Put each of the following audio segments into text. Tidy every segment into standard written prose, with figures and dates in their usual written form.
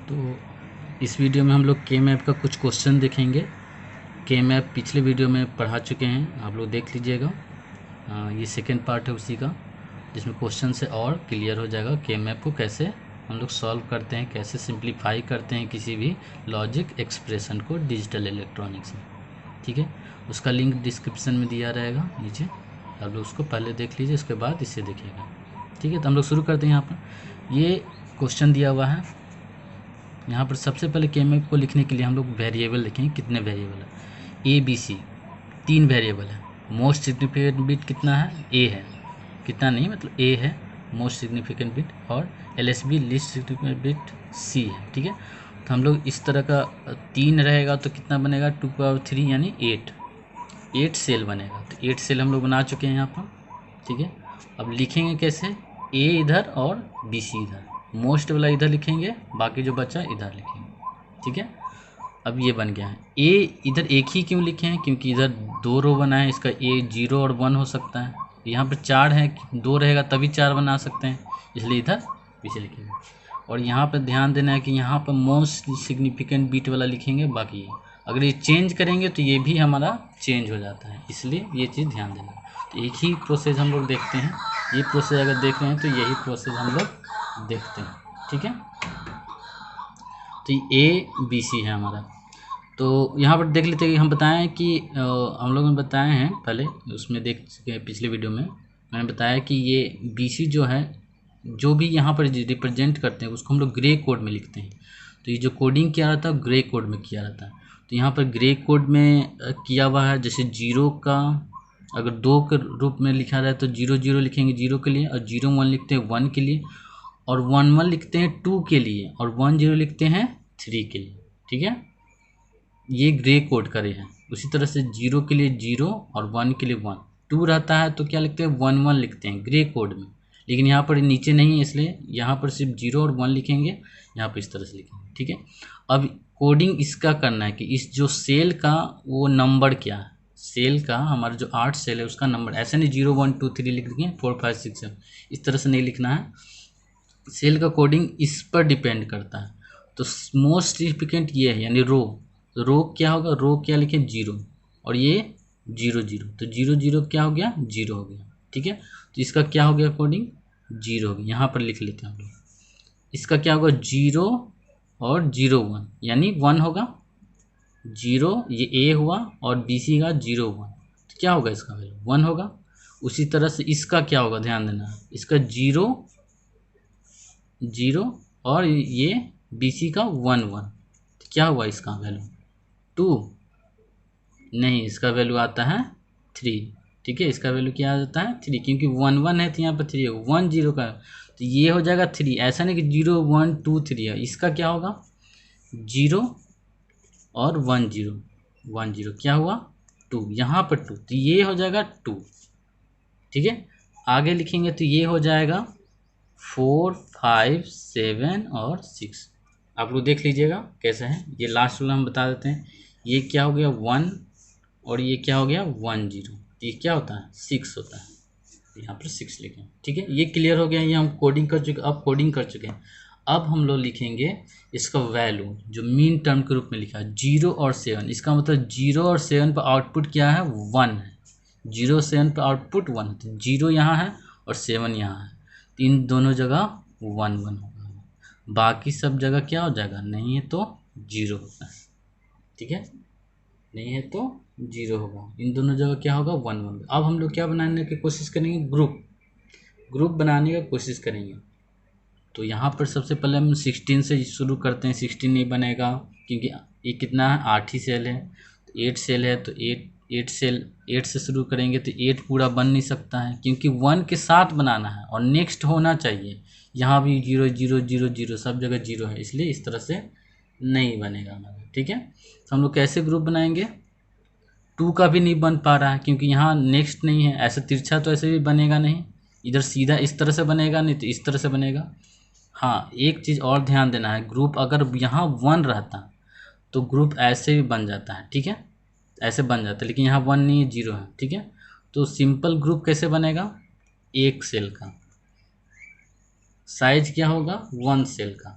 तो इस वीडियो में हम लोग के मैप का कुछ क्वेश्चन देखेंगे। के मैप पिछले वीडियो में पढ़ा चुके हैं, आप लोग देख लीजिएगा। ये सेकेंड पार्ट है उसी का, जिसमें क्वेश्चन से और क्लियर हो जाएगा के मैप को कैसे हम लोग सॉल्व करते हैं, कैसे सिंप्लीफाई करते हैं किसी भी लॉजिक एक्सप्रेशन को डिजिटल इलेक्ट्रॉनिक्स में। ठीक है, उसका लिंक डिस्क्रिप्शन में दिया रहेगा नीचे, आप लोग उसको पहले देख लीजिए, उसके बाद इसे देखिएगा। ठीक है, तो हम लोग शुरू करते हैं। यहाँ पर ये क्वेश्चन दिया हुआ है। यहाँ पर सबसे पहले के मैप को लिखने के लिए हम लोग वेरिएबल लिखेंगे। कितने वेरिएबल है? ए बी सी, 3 वेरिएबल है। मोस्ट सिग्निफिकेंट बिट कितना है? ए है। कितना नहीं, मतलब ए है मोस्ट सिग्निफिकेंट बिट, और LSB लिस्ट सिग्निफिकेंट बिट सी है। ठीक है, तो हम लोग इस तरह का 3 रहेगा तो कितना बनेगा? 2 पावर 3 यानी 8 सेल बनेगा। तो 8 सेल हम लोग बना चुके हैं यहाँ पर। ठीक है, अब लिखेंगे कैसे? ए इधर और BC इधर, मोस्ट वाला इधर लिखेंगे, बाकी जो बचा इधर लिखेंगे। ठीक है, अब ये बन गया है। ए इधर एक ही क्यों लिखे हैं? क्योंकि इधर 2 रो बना है, इसका ए 0 और 1 हो सकता है। यहाँ पर 4 है, 2 रहेगा तभी 4 बना सकते हैं, इसलिए इधर पीछे लिखेंगे। और यहाँ पर ध्यान देना है कि यहाँ पर मोस्ट सिग्निफिकेंट बिट वाला लिखेंगे, बाकी अगर ये चेंज करेंगे तो ये भी हमारा चेंज हो जाता है, इसलिए ये चीज़ ध्यान देना। तो एक ही प्रोसेस हम लोग देखते हैं, ये प्रोसेस अगर देख रहे हैं तो यही प्रोसेस हम लोग देखते हैं। ठीक है, तो ABC है हमारा। तो यहाँ पर देख लेते हैं कि हम बताएं कि हम लोगों ने बताए हैं पहले, उसमें देख चुके हैं पिछले वीडियो में, मैंने बताया कि ये BC जो है, जो भी यहाँ पर रिप्रेजेंट करते हैं उसको हम लोग ग्रे कोड में लिखते हैं। तो ये जो कोडिंग किया रहता है ग्रे कोड में किया रहता है। तो यहाँ पर ग्रे कोड में किया हुआ है। जैसे 0 का अगर 2 के रूप में लिखा रहा है तो 0 0 लिखेंगे 0 के लिए, और 0 1 लिखते हैं 1 के लिए, और 1 1 लिखते हैं 2 के लिए, और 1 0 लिखते हैं 3 के लिए। ठीक है, ये ग्रे कोड करे हैं। उसी तरह से 0 के लिए 0 और 1 के लिए 1, 2 रहता है तो क्या लिखते हैं? 1 1 लिखते हैं ग्रे कोड में। लेकिन यहाँ पर नीचे नहीं है, इसलिए यहाँ पर सिर्फ 0 और 1 लिखेंगे, यहाँ पर इस तरह से लिखेंगे। ठीक है, अब कोडिंग इसका करना है कि इस जो सेल का वो नंबर क्या है, सेल का हमारा जो 8 सेल है उसका नंबर, ऐसे नहीं 0 1 2 3 लिख देंगे 4 5 6 7, इस तरह से नहीं लिखना है। सेल का कोडिंग इस पर डिपेंड करता है। तो मोस्ट सिग्निफिकेंट ये है, यानी रो क्या होगा? रो क्या लिखें? 0, और ये 0 0, तो 0 0 क्या हो गया? 0 हो गया। ठीक है, तो इसका क्या हो गया? कोडिंग 0 हो गया। यहाँ पर लिख लेते हैं हम लोग। इसका क्या होगा? 0 और 0 1 यानी 1 होगा। 0 ये A हुआ, और BC का 0 1, तो क्या होगा? इसका वैल्यू 1 होगा। उसी तरह से इसका क्या होगा? ध्यान देना, इसका 0 0 और ये BC का 1 1, तो क्या हुआ इसका वैल्यू? 2 नहीं, इसका वैल्यू आता है 3। ठीक है, इसका वैल्यू क्या आ जाता है? 3, क्योंकि 1 1 है तो यहाँ पर 3 है, 1 0 का, तो ये हो जाएगा 3। ऐसा नहीं कि 0 1 2 3 है, इसका क्या होगा? 0 और 1 0, 1 0 क्या हुआ? 2, यहाँ पर 2, तो ये हो जाएगा 2। ठीक है, आगे लिखेंगे तो ये हो जाएगा 4 5 7 और 6। आप लोग देख लीजिएगा कैसे है। ये लास्ट वाला हम बता देते हैं। ये क्या हो गया? 1, और ये क्या हो गया? 1 0, ये क्या होता है? 6 होता है, यहाँ पर 6 लिखें। ठीक है, ये क्लियर हो गया। ये हम कोडिंग कर चुके, अब कोडिंग कर चुके हैं। अब हम लोग लिखेंगे इसका वैल्यू, जो मीन टर्म के रूप में लिखा है 0 और 7। इसका मतलब 0 और 7 पर आउटपुट क्या है? 1 है। 0 7 पर आउटपुट 1 है, तो 0 यहाँ है और 7 यहाँ है, तो इन दोनों जगह 1 1 होगा। बाकी सब जगह क्या हो जाएगा? नहीं है तो 0 होगा। ठीक है, नहीं है तो 0 होगा। इन दोनों जगह क्या होगा? 1 1। अब हम लोग क्या बनाने की कोशिश करेंगे? ग्रुप बनाने की कोशिश करेंगे। तो यहाँ पर सबसे पहले हम 16 से शुरू करते हैं। 16 नहीं बनेगा, क्योंकि ये कितना है? 8 ही सेल है। तो 8 सेल है तो 8 से शुरू करेंगे तो 8 पूरा बन नहीं सकता है, क्योंकि 1 के साथ बनाना है और नेक्स्ट होना चाहिए। यहाँ भी 0 0 0 0, सब जगह 0 है, इसलिए इस तरह से नहीं बनेगा हमारा। ठीक है, तो हम लोग कैसे ग्रुप बनाएंगे? 2 का भी नहीं बन पा रहा है, क्योंकि यहाँ नेक्स्ट नहीं है। ऐसे तिरछा तो ऐसे भी बनेगा नहीं, इधर सीधा इस तरह से बनेगा नहीं, तो इस तरह से बनेगा। हाँ, एक चीज़ और ध्यान देना है, ग्रुप अगर यहाँ 1 रहता तो ग्रुप ऐसे भी बन जाता है। ठीक है, ऐसे बन जाता है, लेकिन यहाँ 1 नहीं है, 0 है। ठीक है, तो सिंपल ग्रुप कैसे बनेगा? एक सेल का साइज क्या होगा? 1 सेल का,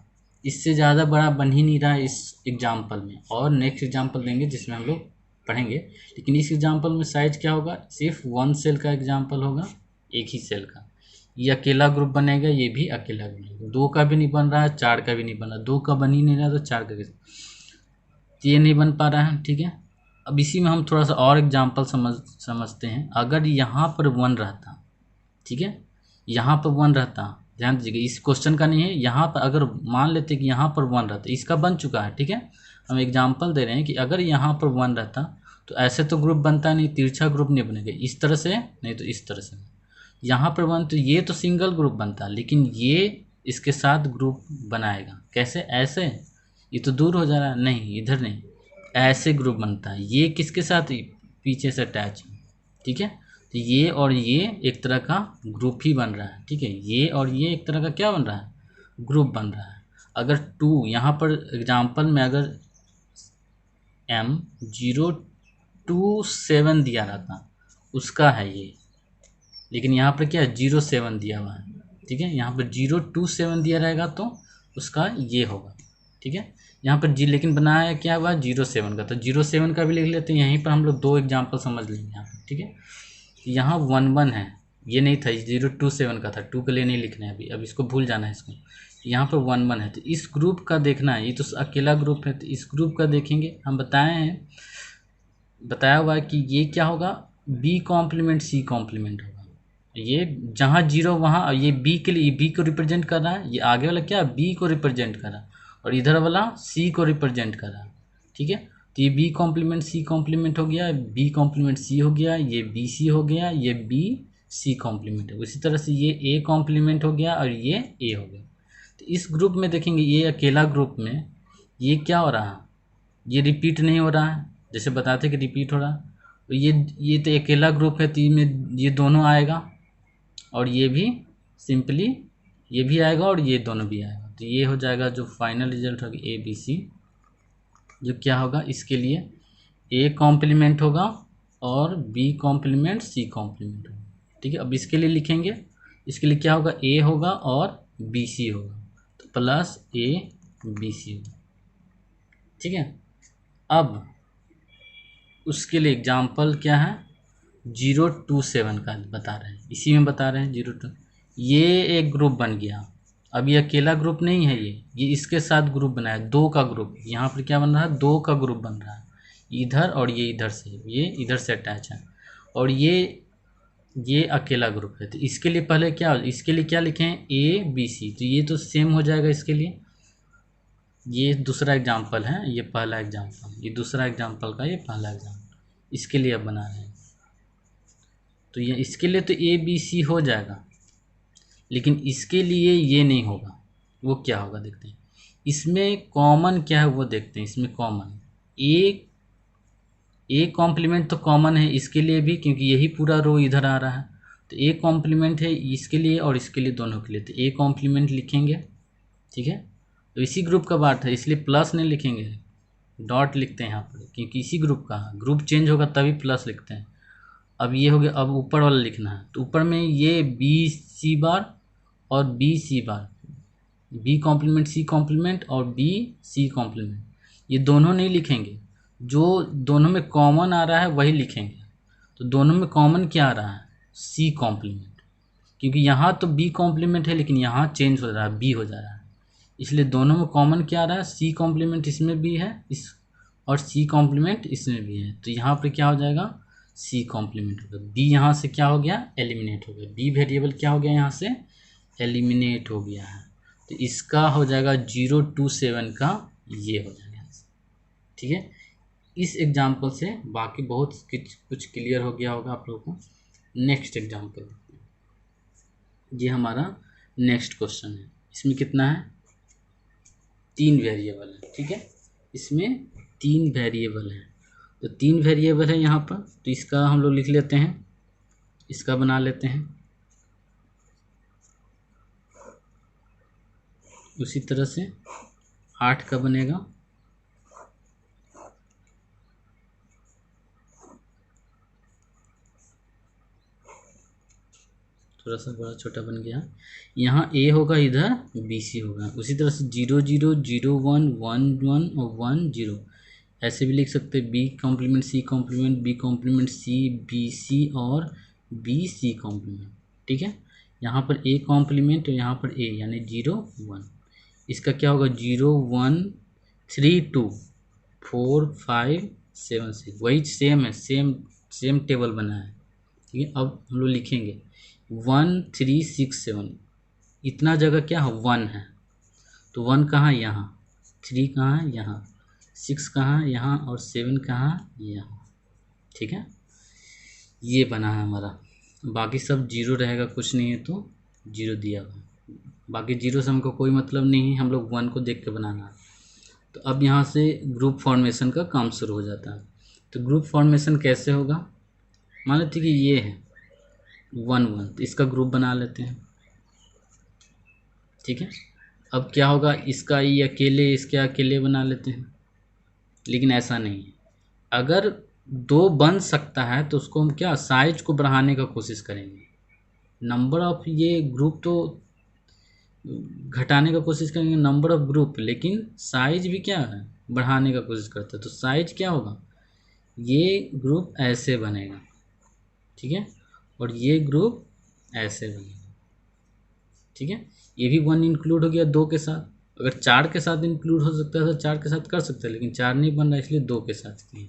इससे ज़्यादा बड़ा बन ही नहीं रहा है इस एग्जाम्पल में, और नेक्स्ट एग्जाम्पल देंगे जिसमें हम लोग पढ़ेंगे। लेकिन इस एग्जाम्पल में साइज क्या होगा, सिर्फ 1 सेल का एग्जाम्पल होगा, एक ही सेल का। ये अकेला ग्रुप बनेगा, ये भी अकेला बनेगा, 2 का भी नहीं बन रहा है, 4 का भी नहीं बन रहा, 2 का बन ही नहीं रहा तो 4 का कैसे, तो ये नहीं बन पा रहा है। ठीक है, अब इसी में हम थोड़ा सा और एग्जाम्पल समझते हैं। अगर यहाँ पर 1 रहता, ठीक है, यहाँ पर 1 रहता, ध्यान दीजिएगा, इस क्वेश्चन का नहीं है, यहाँ पर अगर मान लेते कि यहाँ पर 1 रहता, इसका बन चुका है, ठीक है, हम एग्जाम्पल दे रहे हैं कि अगर यहाँ पर 1 रहता तो ऐसे तो ग्रुप बनता नहीं, तिरछा ग्रुप नहीं बनेगा, इस तरह से नहीं तो इस तरह से। यहाँ पर 1 तो ये तो सिंगल ग्रुप बनता, लेकिन ये इसके साथ ग्रुप बनाएगा, कैसे, ऐसे, ये तो दूर हो जा रहा है, नहीं इधर नहीं, ऐसे ग्रुप बनता है, ये किसके साथ, पीछे से अटैच, ठीक है, तो ये और ये एक तरह का ग्रुप ही बन रहा है। ठीक है, ये और ये एक तरह का क्या बन रहा है, ग्रुप बन रहा है। अगर 2 यहाँ पर एग्जाम्पल में अगर M027 दिया रहता, उसका है ये, लेकिन यहाँ पर क्या है 07 दिया हुआ है। ठीक है, यहाँ पर 027 दिया रहेगा तो उसका ये होगा। ठीक है, यहाँ पर जी लेकिन बनाया क्या हुआ 07 का, तो 07 का भी लिख लेते हैं, यहीं पर हम लोग 2 एग्जाम्पल समझ लेंगे यहाँ पर। ठीक है, यहाँ 11 है, ये नहीं था, 027 का था, 2 के लिए नहीं लिखना है अभी, अब इसको भूल जाना है इसको। यहाँ पर 11 है, तो इस ग्रुप का देखना है, ये तो अकेला ग्रुप है, तो इस ग्रुप का देखेंगे। हम बताया हुआ है कि ये क्या होगा, बी कॉम्प्लीमेंट सी कॉम्प्लीमेंट होगा। ये जहाँ 0 वहाँ, ये बी के लिए बी को रिप्रेजेंट कर रहा है, ये आगे वाला क्या बी को रिप्रेजेंट कर रहा है, और इधर वाला सी को रिप्रेजेंट कर रहा है। ठीक है, तो ये बी कॉम्प्लीमेंट सी कॉम्प्लीमेंट हो गया, बी कॉम्प्लीमेंट सी हो गया, ये बी सी हो गया, ये बी सी कॉम्प्लीमेंट है। इसी तरह से ये ए कॉम्प्लीमेंट हो गया और ये ए हो गया। तो इस ग्रुप में देखेंगे, ये अकेला ग्रुप में ये क्या हो रहा है, ये रिपीट नहीं हो रहा है, जैसे बताते कि रिपीट हो रहा है, तो ये तो अकेला ग्रुप है, तो इनमें ये दोनों आएगा, और ये भी सिंपली ये भी आएगा और ये दोनों भी आएगा। तो ये हो जाएगा जो फाइनल रिजल्ट होगा ए बी सी, जो क्या होगा इसके लिए ए कॉम्प्लीमेंट होगा और बी कॉम्प्लीमेंट सी कॉम्प्लीमेंट होगा। ठीक है, अब इसके लिए लिखेंगे, इसके लिए क्या होगा, ए होगा और बी सी होगा, तो प्लस ए बी सी होगा। ठीक है, अब उसके लिए एग्जाम्पल क्या है, 027 का बता रहे हैं, इसी में बता रहे हैं 02, ये एक ग्रुप बन गया। अब ये अकेला ग्रुप नहीं है, ये इसके साथ ग्रुप बनाया, 2 का ग्रुप, यहाँ पर क्या बन रहा है 2 का ग्रुप बन रहा है, इधर और ये इधर से, ये इधर से अटैच है, और ये अकेला ग्रुप है। तो इसके लिए पहले क्या, इसके लिए क्या लिखें, ए बी सी, तो ये तो सेम हो जाएगा इसके लिए। ये दूसरा एग्जाम्पल है, ये पहला एग्जाम्पल, ये दूसरा एग्जाम्पल का ये पहला एग्जाम्पल, इसके लिए अब बना रहे हैं। तो ये इसके लिए तो ए बी सी हो जाएगा, लेकिन इसके लिए ये नहीं होगा। वो क्या होगा देखते हैं, इसमें कॉमन क्या है वो देखते हैं। इसमें कॉमन ए कॉम्प्लीमेंट तो कॉमन है इसके लिए भी, क्योंकि यही पूरा रो इधर आ रहा है, तो ए कॉम्प्लीमेंट है इसके लिए और इसके लिए, दोनों के लिए, तो ए कॉम्प्लीमेंट लिखेंगे। ठीक है, तो इसी ग्रुप का बात है, इसलिए प्लस नहीं लिखेंगे, डॉट लिखते हैं यहाँ पर, क्योंकि इसी ग्रुप का ग्रुप चेंज होगा तभी प्लस लिखते हैं। अब ये हो गया, अब ऊपर वाला लिखना है, तो ऊपर में ये बी सी बार और बी सी बार, बी कॉम्प्लीमेंट सी कॉम्प्लीमेंट और बी सी कॉम्प्लीमेंट, ये दोनों नहीं लिखेंगे, जो दोनों में कॉमन आ रहा है वही लिखेंगे। तो दोनों में कॉमन क्या आ रहा है, सी कॉम्प्लीमेंट, क्योंकि यहाँ तो बी कॉम्प्लीमेंट है लेकिन यहाँ चेंज हो रहा है, बी हो जा रहा है, इसलिए दोनों में कॉमन क्या आ रहा है, सी कॉम्प्लीमेंट इसमें भी है इस, और सी कॉम्प्लीमेंट इसमें भी है, तो यहाँ पर क्या हो जाएगा सी कॉम्प्लीमेंट होगा। बी यहाँ से क्या हो गया, एलिमिनेट हो गया, बी वेरिएबल क्या हो गया यहाँ से एलिमिनेट हो गया है, तो इसका हो जाएगा 027 का ये हो जाएगा। ठीक है, इस एग्जाम्पल से बाकी बहुत कुछ क्लियर हो गया होगा आप लोगों को। नेक्स्ट एग्जाम्पल, ये हमारा नेक्स्ट क्वेश्चन है, इसमें कितना है 3 वेरिएबल है। ठीक है, इसमें 3 वेरिएबल है, तो 3 वेरिएबल है यहाँ पर, तो इसका हम लोग लिख लेते हैं, इसका बना लेते हैं उसी तरह से 8 का बनेगा, थोड़ा सा बड़ा छोटा बन गया। यहाँ ए होगा, इधर बी सी होगा। उसी तरह से 0 0 0 1 1 1 और 1 0 ऐसे भी लिख सकते हैं। B complement C complement B complement C B C और बी सी कॉम्प्लीमेंट। ठीक है, यहाँ पर ए कॉम्प्लीमेंट और यहाँ पर ए, यानी 0 1। इसका क्या होगा, 0 1 3 2 4 5 7 6, वही सेम है, सेम टेबल बना है। ठीक है, अब हम लोग लिखेंगे 1 3 6 7, इतना जगह क्या है, 1 है, तो 1 कहाँ, यहाँ, 3 कहाँ है, यहाँ, 6 कहाँ है, यहाँ, और 7 कहाँ है, यहाँ। ठीक है, ये बना है हमारा। बाकी सब 0 रहेगा, कुछ नहीं है तो 0 दिया हुआ। बाकी 0 से हमको कोई मतलब नहीं है, हम लोग 1 को देख के बनाना है। तो अब यहाँ से ग्रुप फॉर्मेशन का काम शुरू हो जाता है। तो ग्रुप फॉर्मेशन कैसे होगा, मान लेते कि ये है 1 1, तो इसका ग्रुप बना लेते हैं। ठीक है, अब क्या होगा, इसका ये अकेले, इसके अकेले बना लेते हैं। लेकिन ऐसा नहीं है, अगर 2 बन सकता है तो उसको हम क्या, साइज को बढ़ाने का कोशिश करेंगे। नंबर ऑफ ये ग्रुप तो घटाने का कोशिश करेंगे, नंबर ऑफ ग्रुप, लेकिन साइज भी क्या है, बढ़ाने का कोशिश करते हैं। तो साइज क्या होगा, ये ग्रुप ऐसे बनेगा। ठीक है, और ये ग्रुप ऐसे बनेगा। ठीक है, ये भी 1 इंक्लूड हो गया 2 के साथ। अगर 4 के साथ इंक्लूड हो सकता है तो 4 के साथ कर सकते हैं, लेकिन 4 नहीं बन रहा है, इसलिए 2 के साथ किए।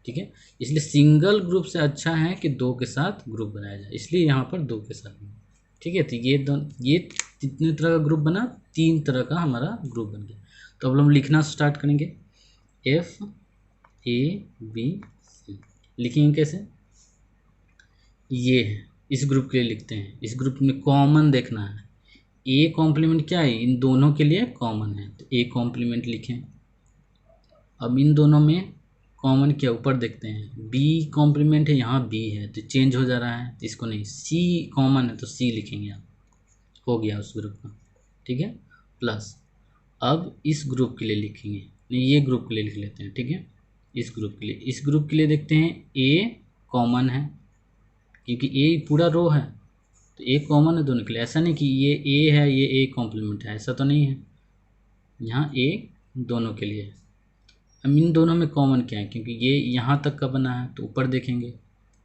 ठीक है, इसलिए सिंगल ग्रुप से अच्छा है कि 2 के साथ ग्रुप बनाया जाए, इसलिए यहाँ पर 2 के साथ। ठीक है, तो ये कितने तरह का ग्रुप बना, 3 तरह का हमारा ग्रुप बन गया। तो अब हम लिखना स्टार्ट करेंगे, F A B C। लिखेंगे कैसे, ये है, इस ग्रुप के लिए लिखते हैं। इस ग्रुप में कॉमन देखना है, ए कॉम्प्लीमेंट क्या है, इन दोनों के लिए कॉमन है, तो ए कॉम्प्लीमेंट लिखें। अब इन दोनों में कॉमन क्या, ऊपर देखते हैं, बी कॉम्प्लीमेंट है, यहाँ बी है, तो चेंज हो जा रहा है, तो इसको नहीं। सी कॉमन है तो सी लिखेंगे आप, हो गया उस ग्रुप का। ठीक है, प्लस अब इस ग्रुप के लिए लिखेंगे, नहीं ये ग्रुप के लिए लिख लेते हैं। ठीक है, इस ग्रुप के लिए देखते हैं, ए कॉमन है, क्योंकि ए पूरा रो है, तो ए कॉमन है दोनों के लिए। ऐसा नहीं कि ये ए है ये ए कॉम्प्लीमेंट है, ऐसा तो नहीं है, यहाँ ए दोनों के लिए है। अब इन दोनों में कॉमन क्या है, क्योंकि ये यहाँ तक का बना है, तो ऊपर देखेंगे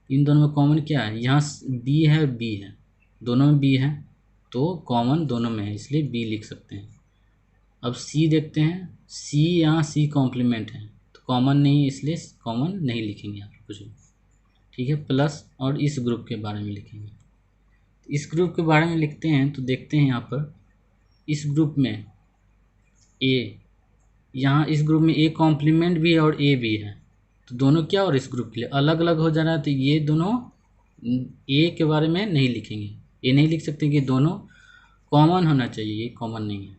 इन दोनों में कॉमन क्या है, यहाँ बी है, बी है, दोनों में बी है, तो कॉमन दोनों में है, इसलिए बी लिख सकते हैं। अब सी देखते हैं, सी यहाँ सी कॉम्प्लीमेंट है, तो कॉमन नहीं, इसलिए कॉमन नहीं लिखेंगे आप कुछ भी। ठीक है, प्लस और इस ग्रुप के बारे में लिखेंगे। इस ग्रुप के बारे में लिखते हैं तो देखते हैं यहाँ पर इस ग्रुप में ए, यहाँ इस ग्रुप में ए कॉम्प्लीमेंट भी है और ए भी है, तो दोनों क्या, और इस ग्रुप के लिए अलग अलग हो जा रहा है, तो ये दोनों ए के बारे में नहीं लिखेंगे, ये नहीं लिख सकते कि दोनों कॉमन होना चाहिए, ये कॉमन नहीं है।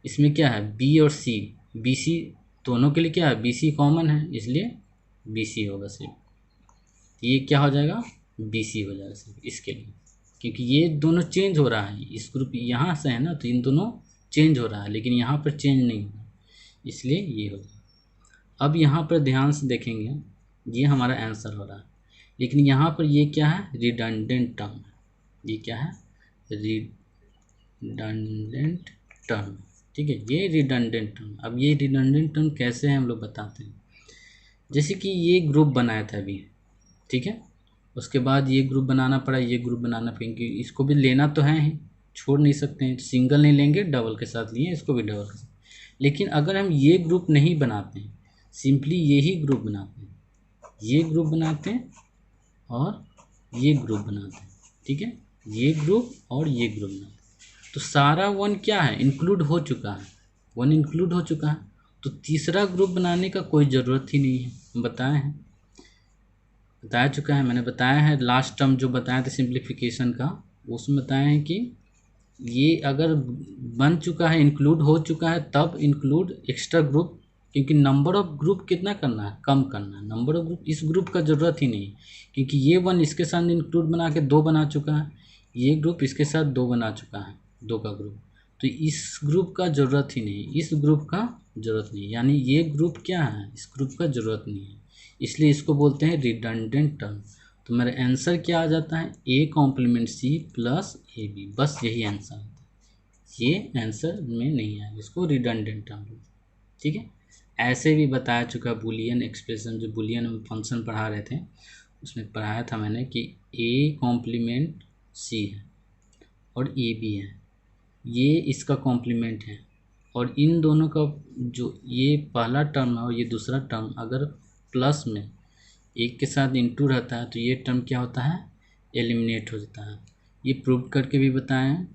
इसमें क्या है, बी और सी, बी सी दोनों के लिए क्या है, बी सी कॉमन है, इसलिए बी सी होगा सिर्फ। ये क्या हो जाएगा, बी सी हो जाएगा सिर्फ इसके लिए, क्योंकि ये दोनों चेंज हो रहा है, इस ग्रुप यहाँ से है ना, तो इन दोनों चेंज हो रहा है, लेकिन यहाँ पर चेंज नहीं हो रहा, इसलिए ये होगा। अब यहाँ पर ध्यान से देखेंगे, ये हमारा आंसर हो रहा है, लेकिन यहाँ पर ये क्या है, रिडंडेंट टर्म है। ये क्या है, रिडंडेंट टर्म। ठीक है, ये रिडंडेंट टर्म। अब ये रिडंडेंट टर्म कैसे है हम लोग बताते हैं। जैसे कि ये ग्रुप बनाया था अभी, ठीक है, उसके बाद ये ग्रुप बनाना पड़ा, ये ग्रुप बनाना पड़ा, क्योंकि इसको भी लेना तो है ही, छोड़ नहीं सकते हैं, सिंगल नहीं लेंगे, डबल के साथ लिए, इसको भी डबल के साथ। लेकिन अगर हम ये ग्रुप नहीं बनाते हैं, सिंपली यही ग्रुप बनाते हैं, ये ग्रुप बनाते हैं और ये ग्रुप बनाते हैं। ठीक है, ये ग्रुप और ये ग्रुप बनाते हैं, तो सारा 1 क्या है, इंक्लूड हो चुका है, 1 इंक्लूड हो चुका है, तो तीसरा ग्रुप बनाने का कोई ज़रूरत ही नहीं है। बताया चुका है, मैंने बताया है, लास्ट टर्म जो बताया था सिंप्लीफिकेशन का, उसमें बताया है कि ये अगर बन चुका है, इंक्लूड हो चुका है, तब इंक्लूड एक्स्ट्रा ग्रुप, क्योंकि नंबर ऑफ ग्रुप कितना करना है, कम करना है। नंबर ऑफ ग्रुप, इस ग्रुप का ज़रूरत ही नहीं, क्योंकि ये 1 इसके साथ इंक्लूड बना के 2 बना चुका है, ये ग्रुप इसके साथ 2 बना चुका है, 2 का ग्रुप, तो इस ग्रुप का ज़रूरत ही नहीं, इस ग्रुप का ज़रूरत नहीं, यानी ये ग्रुप क्या है, इस ग्रुप का ज़रूरत नहीं है, इसलिए इसको बोलते हैं रिडंडेंट टर्म। तो मेरा आंसर क्या आ जाता है, A complement C plus A B, बस यही आंसर आता है। ये आंसर में नहीं आएगा, इसको रिडंडेंट हम लोग, ठीक है। ऐसे भी बताया चुका बुलियन एक्सप्रेशन, जो बुलियन हम फंक्शन पढ़ा रहे थे उसमें पढ़ाया था मैंने कि ए कॉम्प्लीमेंट सी है और ए बी है, ये इसका कॉम्प्लीमेंट है, और इन दोनों का जो ये पहला टर्म है और ये दूसरा टर्म अगर प्लस में एक के साथ इंटू रहता है तो ये टर्म क्या होता है, एलिमिनेट हो जाता है। ये प्रूव करके भी बताएं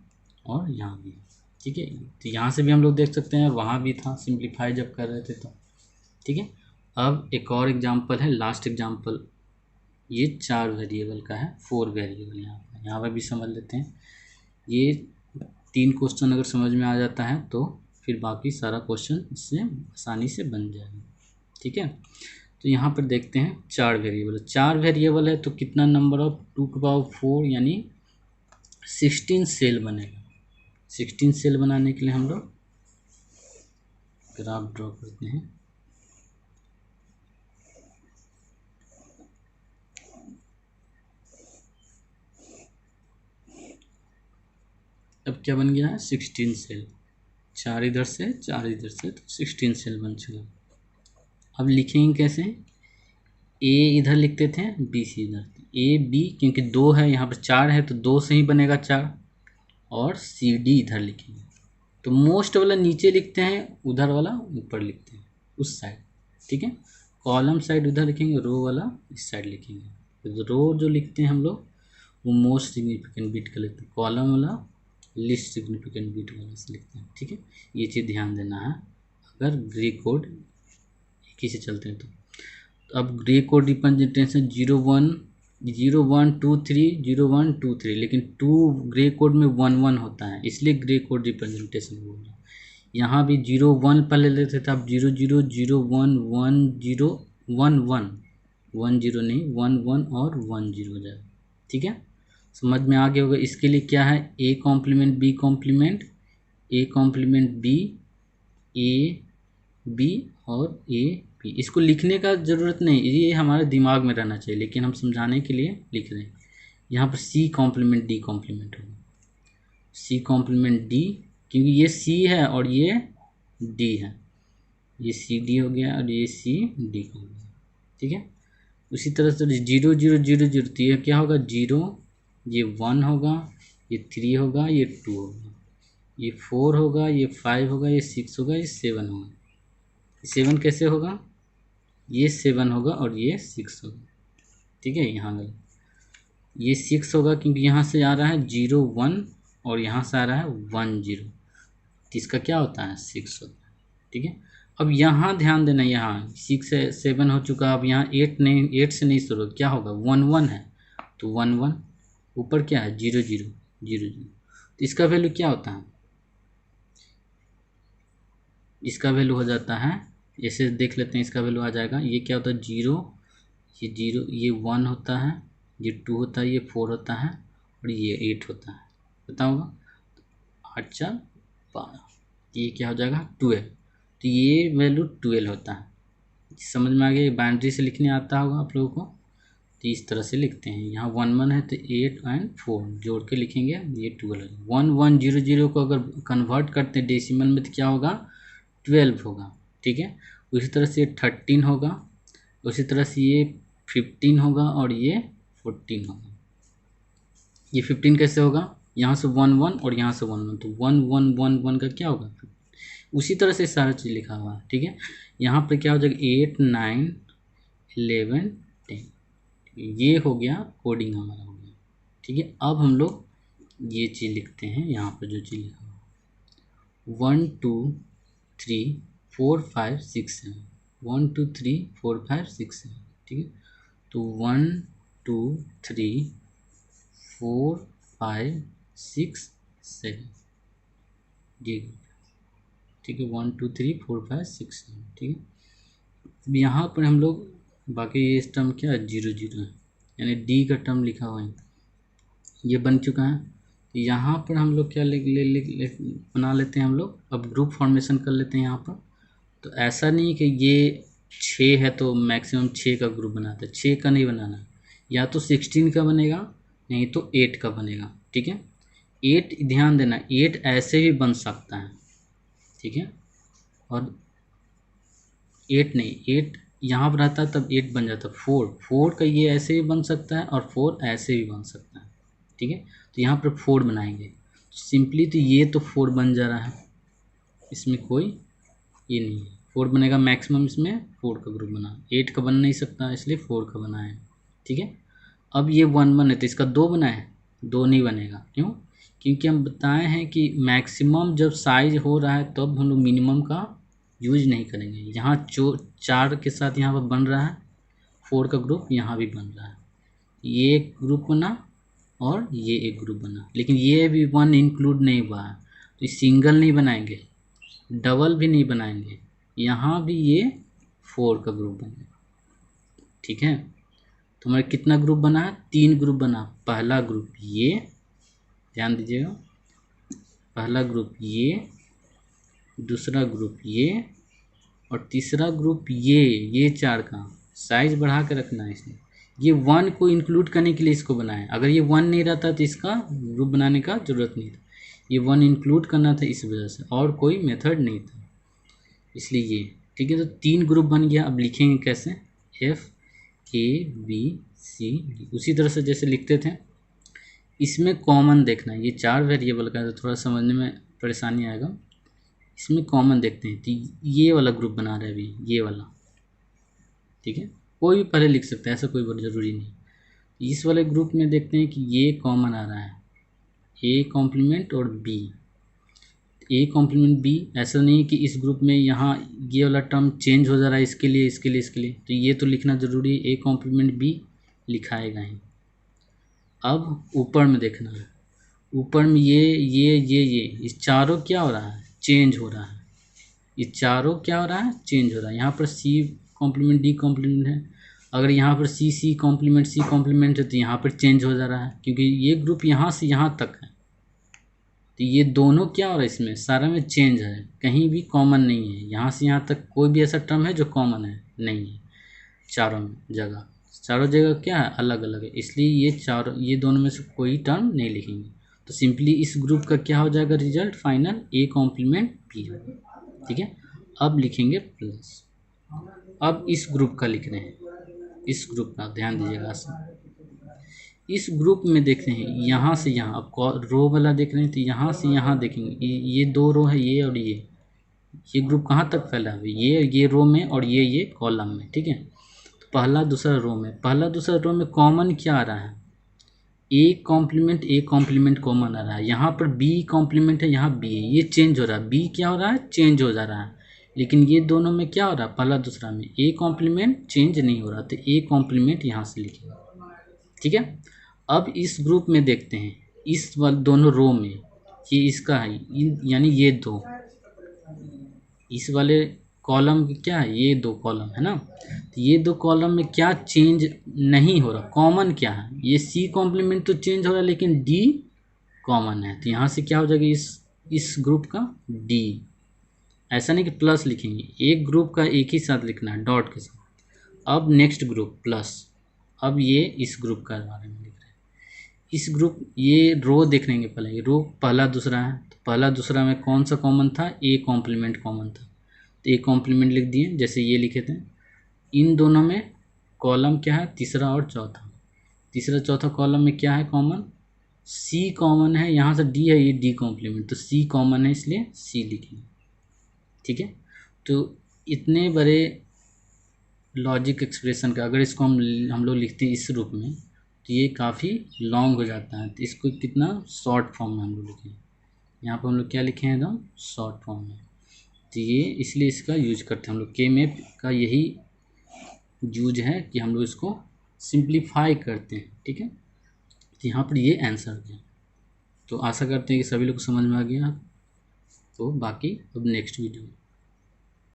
और यहाँ भी, ठीक है। तो यहाँ से भी हम लोग देख सकते हैं, वहाँ भी था सिंप्लीफाई जब कर रहे थे तो, ठीक है। अब एक और एग्जांपल है, लास्ट एग्जांपल, ये 4 वेरिएबल का है, 4 वेरिएबल यहाँ पर भी समझ लेते हैं। ये 3 क्वेश्चन अगर समझ में आ जाता है तो फिर बाकी सारा क्वेश्चन इससे आसानी से बन जाएगा, ठीक है। तो यहाँ पर देखते हैं 4 वेरिएबल है तो कितना नंबर ऑफ 2 की पावर 4 यानी 16 सेल बनेगा। 16 सेल बनाने के लिए हम लोग ग्राफ ड्रॉ करते हैं। अब क्या बन गया है, 16 सेल, 4 इधर से 4 इधर से, तो 16 सेल बन चुका। अब लिखेंगे कैसे, ए इधर लिखते थे, बी सी इधर, ए बी क्योंकि 2 है यहाँ पर, 4 है तो 2 से ही बनेगा 4, और सी डी इधर लिखेंगे। तो मोस्ट वाला नीचे लिखते हैं, उधर वाला ऊपर लिखते हैं, उस साइड, ठीक है। कॉलम साइड उधर लिखेंगे, रो वाला इस साइड लिखेंगे। तो रो जो लिखते हैं हम लोग वो मोस्ट सिग्निफिकेंट बिट का लिखते हैं, कॉलम वाला लिस्ट सिग्निफिकेंट बिट वाला से लिखते हैं, ठीक है। ये चीज़ ध्यान देना है अगर ग्रे कोड एक ही से चलते हैं तो। अब ग्रे कोड रिप्रेजेंटेशन 0 1 0 1 2 3 0 1 2 3, लेकिन 2 ग्रे कोड में 1 1 होता है, इसलिए ग्रे कोड रिप्रेजेंटेशन बोल रहा है। यहाँ भी 0 1 पहले लेते थे, अब 0 0 0 1 1 0 1 1 1 0 नहीं 1 1 और 1 0 हो जाएगा, ठीक है। समझ में आ गया होगा। इसके लिए क्या है, A complement B complement, A complement B, A B और ए बी। इसको लिखने का ज़रूरत नहीं, ये हमारे दिमाग में रहना चाहिए, लेकिन हम समझाने के लिए लिख रहे हैं। यहाँ पर सी कॉम्प्लीमेंट डी कॉम्प्लीमेंट होगा, सी कॉम्प्लीमेंट डी, क्योंकि ये सी है और ये डी है, ये सी डी हो गया और ये सी डी हो गया, ठीक है। उसी तरह से 0 0 0 0, तो ये क्या होगा 0, ये 1 होगा, ये 3 होगा, ये 2 होगा, ये 4 होगा, ये 5 होगा, ये 6 होगा, ये 7 होगा। 7 कैसे होगा, ये 7 होगा और ये 6 होगा, ठीक है। यहाँ गलत, ये 6 होगा क्योंकि यहाँ से आ रहा है 0 1 और यहाँ से आ रहा है 1 0, तो इसका क्या होता है 6 होता है, ठीक है। अब यहाँ ध्यान देना, यहाँ 6 से 7 हो चुका, अब यहाँ 8 नहीं, 8 से नहीं शुरू, क्या होगा 1 1 है तो 1 1, ऊपर क्या है 0 0 0 0, तो इसका वैल्यू क्या होता है, इसका वैल्यू हो जाता है, ऐसे देख लेते हैं, इसका वैल्यू आ जाएगा, ये क्या होता है 0, ये 0, ये 1 होता है, ये 2 होता है, ये 4 होता है और ये 8 होता है, पता होगा 8 4 12, ये क्या हो जाएगा 12, तो ये वैल्यू 12 होता है। समझ में आ गया, बाउंड्री से लिखने आता होगा आप लोगों को, तो इस तरह से लिखते हैं। यहाँ 1 1 है तो 8 और 4 जोड़ के लिखेंगे, ये 12 है। 1 1 0 0 को अगर कन्वर्ट करते हैं डेसिमल में तो क्या होगा 12 होगा, ठीक है। उसी तरह से ये 13 होगा, उसी तरह से ये 15 होगा और ये 14 होगा। ये 15 कैसे होगा, यहाँ से 1 1 और यहाँ से 1 1, तो 1 1 1 1 का क्या होगा, उसी तरह से सारा चीज़ लिखा हुआ है, ठीक है। यहाँ पर क्या हो जाएगा 8 9 11 10, ये हो गया कोडिंग हमारा हो गया, ठीक है। अब हम लोग ये चीज़ लिखते हैं, यहाँ पर जो चीज़ लिखा हुआ 1 2 3 4 5 6 7, 1 2 3 4 5 6 7, ठीक है। तो 1 2 3 4 5 6 7, ये ठीक है 1 2 3 4 5 6 7, ठीक है। अब यहाँ पर हम लोग बाकी ये टर्म क्या है 0 0 है, यानी डी का टर्म लिखा हुआ है, ये बन चुका है। यहाँ पर हम लोग क्या बना लेते हैं हम लोग, अब ग्रुप फॉर्मेशन कर लेते हैं यहाँ पर। तो ऐसा नहीं कि ये 6 है तो मैक्सिमम 6 का ग्रुप बनाते हैं, 6 का नहीं बनाना, या तो 16 का बनेगा, नहीं तो 8 का बनेगा। ठीक है, 8 ध्यान देना, 8 ऐसे भी बन सकता है। ठीक है, और 8 नहीं, 8 यहाँ पर रहता है तब 8 बन जाता है। 4 का ये ऐसे भी बन सकता है और 4 ऐसे भी बन सकता है। ठीक है, तो यहाँ पर 4 बनाएंगे तो सिंपली तो ये तो 4 बन जा रहा है, इसमें कोई ये नहीं है। 4 बनेगा मैक्सिमम, इसमें 4 का ग्रुप बना, 8 का बन नहीं सकता इसलिए 4 का बना है। ठीक है, अब ये 1 1 है तो इसका 2 बना है, 2 नहीं बनेगा। क्यों? क्योंकि हम बताए हैं कि मैक्सिमम जब साइज हो रहा है तब हम लोग मिनिमम का यूज नहीं करेंगे। यहाँ जो 4 के साथ यहाँ पर बन रहा है 4 का ग्रुप, यहाँ भी बन रहा है, ये एक ग्रुप बना और ये एक ग्रुप बना, लेकिन ये भी 1 इंक्लूड नहीं हुआ है तो सिंगल नहीं बनाएंगे, डबल भी नहीं बनाएंगे, यहाँ भी ये 4 का ग्रुप बनेगा। ठीक है, तो हमारा कितना ग्रुप बना है? 3 ग्रुप बना। पहला ग्रुप ये, ध्यान दीजिएगा, पहला ग्रुप ये, दूसरा ग्रुप ये और तीसरा ग्रुप ये 4 का साइज बढ़ा के रखना है इसमें। ये 1 को इंक्लूड करने के लिए इसको बनाया, अगर ये 1 नहीं रहता तो इसका ग्रुप बनाने का ज़रूरत नहीं था, ये 1 इंक्लूड करना था इस वजह से, और कोई मेथड नहीं था, इसलिए ये। ठीक है, तो 3 ग्रुप बन गया। अब लिखेंगे कैसे? FABC, उसी तरह से जैसे लिखते थे। इसमें कॉमन देखना है, ये 4 वेरिएबल का है तो थोड़ा समझने में परेशानी आएगा। इसमें कॉमन देखते हैं तो ये वाला ग्रुप बना रहे हैं अभी, ये वाला। ठीक है, कोई भी पहले लिख सकता है, ऐसा कोई बहुत ज़रूरी नहीं। इस वाले ग्रुप में देखते हैं कि ये कॉमन आ रहा है, A कॉम्प्लीमेंट और B, A कॉम्प्लीमेंट B। ऐसा नहीं है कि इस ग्रुप में यहाँ ये वाला टर्म चेंज हो जा रहा है इसके लिए इसके लिए इसके लिए, तो ये तो लिखना ज़रूरी है, A कॉम्प्लीमेंट B लिखाएगा ही। अब ऊपर में देखना है, ऊपर में ये इस चारों क्या हो रहा है? चेंज हो रहा है। ये चारों क्या हो रहा है? चेंज हो रहा है। यहाँ पर C कॉम्प्लीमेंट D कॉम्प्लीमेंट है, अगर यहाँ पर C कॉम्प्लीमेंट है तो यहाँ पर चेंज हो जा रहा है, क्योंकि ये ग्रुप यहाँ से यहाँ तक है तो ये दोनों क्या हो रहा है? इसमें सारा में चेंज है, कहीं भी कॉमन नहीं है। यहाँ से यहाँ तक कोई भी ऐसा टर्म है जो कॉमन है? नहीं है। चारों जगह क्या है? अलग अलग है, इसलिए ये दोनों में से कोई टर्म नहीं लिखेंगे। तो सिंपली इस ग्रुप का क्या हो जाएगा result final? A complement B होगा। ठीक है, अब लिखेंगे प्लस। अब इस ग्रुप का लिख रहे हैं, इस ग्रुप का ध्यान दीजिएगा। इस ग्रुप में देखते हैं यहाँ से यहाँ, अब रो वाला देख रहे हैं तो यहाँ से यहाँ देखेंगे, ये 2 रो है, ये और ये ग्रुप कहाँ तक फैला है? ये रो में और ये कॉलम में। ठीक है, तो पहला दूसरा रो में कॉमन क्या आ रहा है? A कॉम्प्लीमेंट कॉमन आ रहा है। यहाँ पर B कॉम्प्लीमेंट है, यहाँ B है, ये चेंज हो रहा है, B क्या हो रहा है? चेंज हो जा रहा है। लेकिन ये दोनों में क्या हो रहा है? पहला दूसरा में A कॉम्प्लीमेंट चेंज नहीं हो रहा, तो A कॉम्प्लीमेंट यहाँ से लिखेंगे। ठीक है, अब इस ग्रुप में देखते हैं, इस वाले दोनों रो में ये इसका है, यानी ये 2, इस वाले कॉलम क्या है? ये 2 कॉलम है ना, तो ये 2 कॉलम में क्या चेंज नहीं हो रहा? कॉमन क्या है? ये C कॉम्प्लीमेंट तो चेंज हो रहा है लेकिन D कॉमन है, तो यहाँ से क्या हो जाएगा इस ग्रुप का? D। ऐसा नहीं कि प्लस लिखेंगे, एक ग्रुप का एक ही साथ लिखना है डॉट के साथ। अब नेक्स्ट ग्रुप प्लस, अब ये इस ग्रुप का बारे में लिख रहे हैं। इस ग्रुप ये रो देख लेंगे, पहले ये रो पहला दूसरा है, तो पहला दूसरा में कौन सा कॉमन था? A कॉम्प्लीमेंट कॉमन था, तो A कॉम्प्लीमेंट लिख दिए जैसे ये लिखे थे। इन दोनों में कॉलम क्या है? तीसरा और चौथा। तीसरा चौथा कॉलम में क्या है कॉमन? C कॉमन है, यहाँ से D है, ये D कॉम्प्लीमेंट, तो C कॉमन है इसलिए C लिखेंगे। ठीक है, तो इतने बड़े लॉजिक एक्सप्रेशन का अगर इसको हम लोग लिखते हैं इस रूप में तो ये काफ़ी लॉन्ग हो जाता है, तो इसको कितना शॉर्ट फॉर्म में हम लोग लिखें। यहाँ पर हम लोग क्या लिखे हैं? एकदम शॉर्ट फॉर्म में, तो ये इसलिए इसका यूज करते हैं हम लोग। K-मैप का यही यूज है कि हम लोग इसको सिंप्लीफाई करते हैं। ठीक है, तो यहाँ पर ये आंसर है। तो आशा करते हैं कि सभी लोग को समझ में आ गया, तो बाकी अब नेक्स्ट वीडियो में